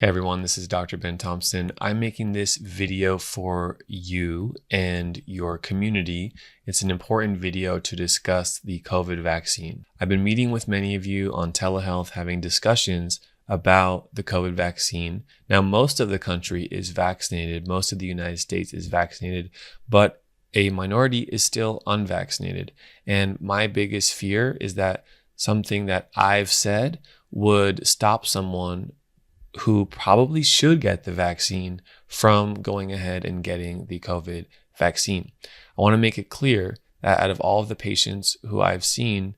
Hey everyone, this is Dr. Ben Thompson. I'm making this video for you and your community. It's an important video to discuss the COVID vaccine. I've been meeting with many of you on telehealth, having discussions about the COVID vaccine. Now, most of the country is vaccinated. Most of the United States is vaccinated, but a minority is still unvaccinated. And my biggest fear is that something that I've said would stop someone who probably should get the vaccine from going ahead and getting the COVID vaccine. I want to make it clear that out of all of the patients who I've seen,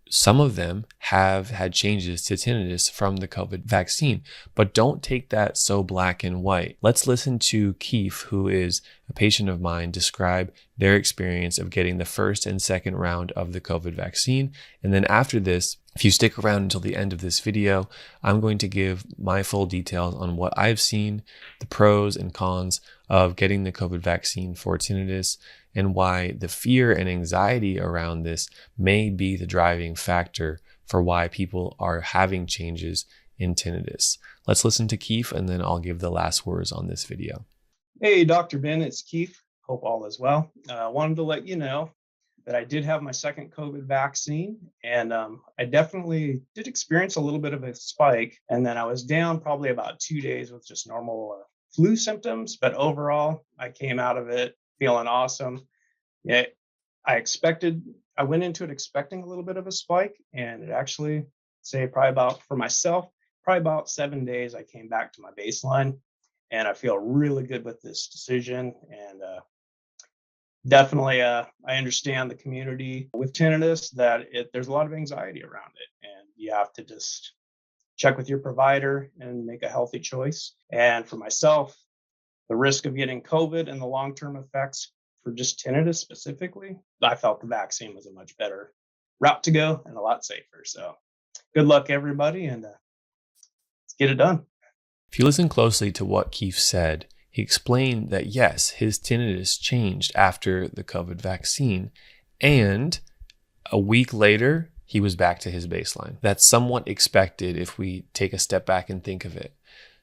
some of them have had changes to tinnitus from the COVID vaccine, but don't take that so black and white. Let's listen to Keith, who is a patient of mine, describe their experience of getting the first and second round of the COVID vaccine. And then after this, if you stick around until the end of this video, I'm going to give my full details on what I've seen, the pros and cons of getting the COVID vaccine for tinnitus, and why the fear and anxiety around this may be the driving factor for why people are having changes in tinnitus. Let's listen to Keith, and then I'll give the last words on this video. Hey, Dr. Ben, it's Keith. Hope all is well. Wanted to let you know that I did have my second COVID vaccine, and I definitely did experience a little bit of a spike. And then I was down probably about 2 days with just normal flu symptoms. But overall, I came out of it feeling awesome. Yeah, I went into it expecting a little bit of a spike, and it actually, probably about, for myself, probably about 7 days, I came back to my baseline. And I feel really good with this decision. And definitely, I understand the community with tinnitus that there's a lot of anxiety around it, and you have to just check with your provider and make a healthy choice. And for myself, the risk of getting COVID and the long-term effects for just tinnitus specifically, I felt the vaccine was a much better route to go and a lot safer. So good luck, everybody, and let's get it done. If you listen closely to what Keith said, he explained that yes, his tinnitus changed after the COVID vaccine, and a week later, he was back to his baseline. That's somewhat expected if we take a step back and think of it.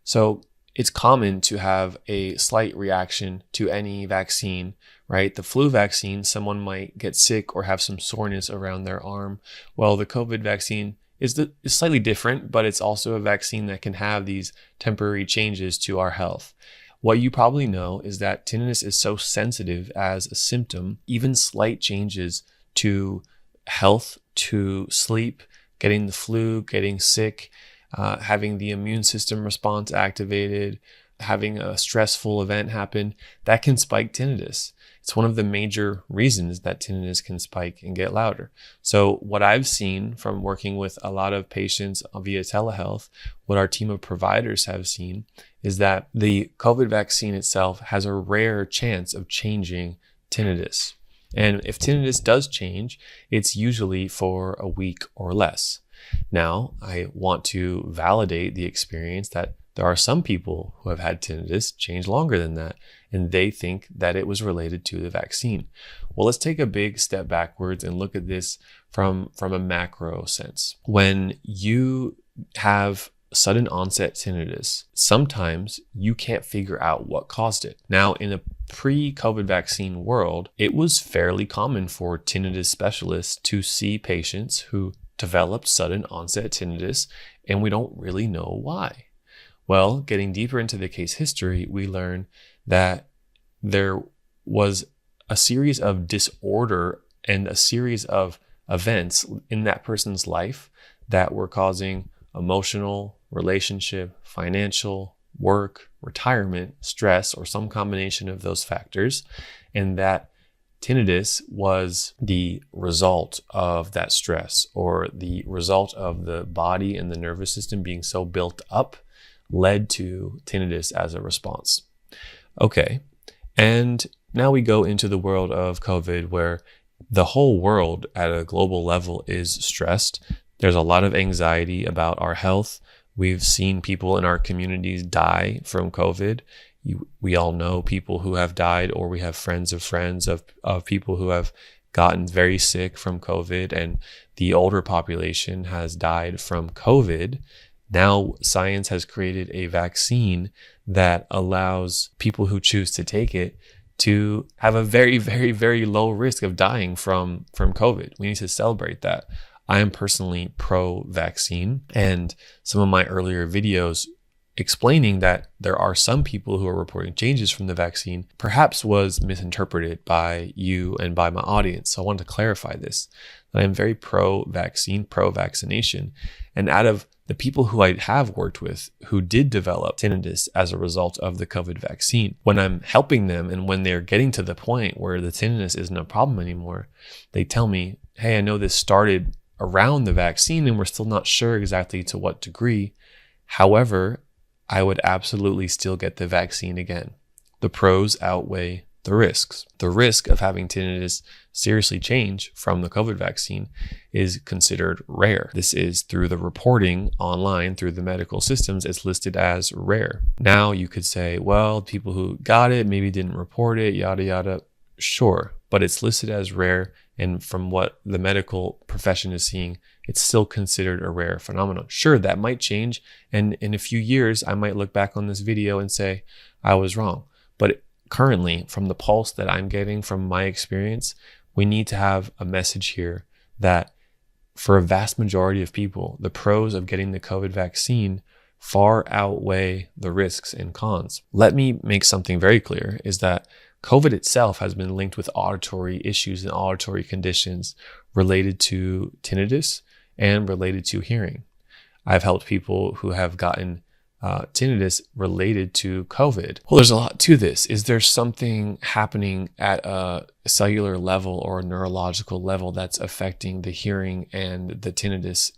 So it's common to have a slight reaction to any vaccine, right? The flu vaccine, someone might get sick or have some soreness around their arm. Well, the COVID vaccine is slightly different, but it's also a vaccine that can have these temporary changes to our health. What you probably know is that tinnitus is so sensitive as a symptom. Even slight changes to health, to sleep, getting the flu, getting sick, having the immune system response activated, having a stressful event happen, that can spike tinnitus. It's one of the major reasons that tinnitus can spike and get louder. So what I've seen from working with a lot of patients via telehealth, what our team of providers have seen is that the COVID vaccine itself has a rare chance of changing tinnitus. And if tinnitus does change, it's usually for a week or less. Now, I want to validate the experience that there are some people who have had tinnitus change longer than that, and they think that it was related to the vaccine. Well, let's take a big step backwards and look at this from a macro sense. When you have sudden onset tinnitus, sometimes you can't figure out what caused it. Now, in a pre-COVID vaccine world, it was fairly common for tinnitus specialists to see patients who developed sudden onset tinnitus, and we don't really know why. Well, getting deeper into the case history, we learn that there was a series of disorder and a series of events in that person's life that were causing emotional, relationship, financial, work, retirement, stress, or some combination of those factors, and that tinnitus was the result of that stress, or the result of the body and the nervous system being so built up led to tinnitus as a response. Okay, and now we go into the world of COVID, where the whole world at a global level is stressed. There's a lot of anxiety about our health. We've seen people in our communities die from COVID. We all know people who have died, or we have friends of people who have gotten very sick from COVID, and the older population has died from COVID Now, science has created a vaccine that allows people who choose to take it to have a very, very, very low risk of dying from COVID. We need to celebrate that. I am personally pro-vaccine, and some of my earlier videos explaining that there are some people who are reporting changes from the vaccine perhaps was misinterpreted by you and by my audience. So I wanted to clarify this, that I am very pro-vaccine, pro-vaccination. And out of the people who I have worked with who did develop tinnitus as a result of the COVID vaccine, when I'm helping them and when they're getting to the point where the tinnitus isn't a problem anymore, they tell me, hey, I know this started around the vaccine and we're still not sure exactly to what degree. However, I would absolutely still get the vaccine again. The pros outweigh the risks. The risk of having tinnitus seriously change from the COVID vaccine is considered rare. This is through the reporting online, through the medical systems, it's listed as rare. Now you could say, well, people who got it maybe didn't report it, yada, yada. Sure, but it's listed as rare. And from what the medical profession is seeing, it's still considered a rare phenomenon. Sure, that might change. And in a few years, I might look back on this video and say, I was wrong. But currently, from the pulse that I'm getting from my experience, we need to have a message here that for a vast majority of people, the pros of getting the COVID vaccine far outweigh the risks and cons. Let me make something very clear, is that COVID itself has been linked with auditory issues and auditory conditions related to tinnitus and related to hearing. I've helped people who have gotten tinnitus related to COVID. Well, there's a lot to this. Is there something happening at a cellular level or a neurological level that's affecting the hearing and the tinnitus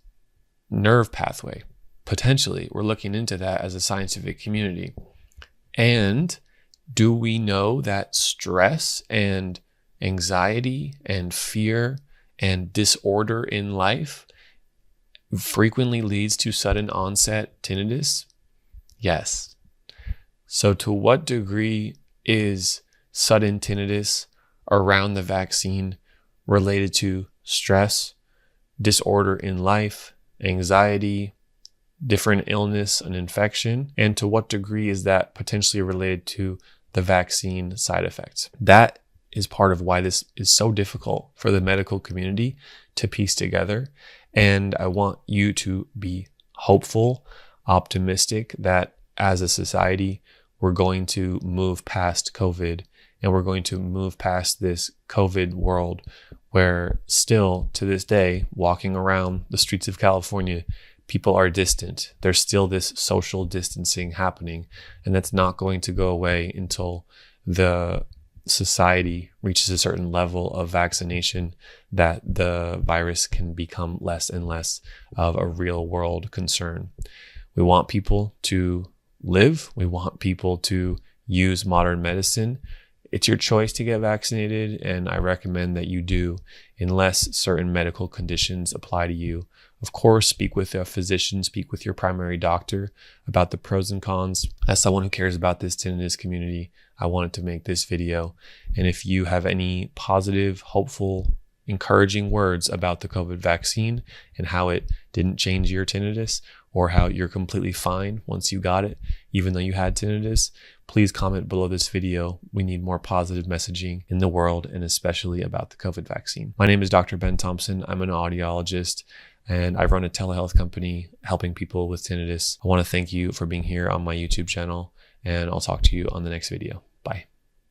nerve pathway? Potentially, we're looking into that as a scientific community. And do we know that stress and anxiety and fear and disorder in life frequently leads to sudden onset tinnitus? Yes. So to what degree is sudden tinnitus around the vaccine related to stress, disorder in life, anxiety, different illness, an infection, and to what degree is that potentially related to the vaccine side effects? That is part of why this is so difficult for the medical community to piece together. And I want you to be hopeful, optimistic that as a society, we're going to move past COVID and we're going to move past this COVID world where still to this day, walking around the streets of California, people are distant. There's still this social distancing happening, and that's not going to go away until the society reaches a certain level of vaccination that the virus can become less and less of a real world concern. We want people to live. We want people to use modern medicine. It's your choice to get vaccinated, and I recommend that you do unless certain medical conditions apply to you. Of course, speak with a physician, speak with your primary doctor about the pros and cons. As someone who cares about this tinnitus community, I wanted to make this video. And if you have any positive, hopeful, encouraging words about the COVID vaccine and how it didn't change your tinnitus, or how you're completely fine once you got it, even though you had tinnitus, please comment below this video. We need more positive messaging in the world, and especially about the COVID vaccine. My name is Dr. Ben Thompson. I'm an audiologist, and I run a telehealth company helping people with tinnitus. I want to thank you for being here on my YouTube channel, and I'll talk to you on the next video.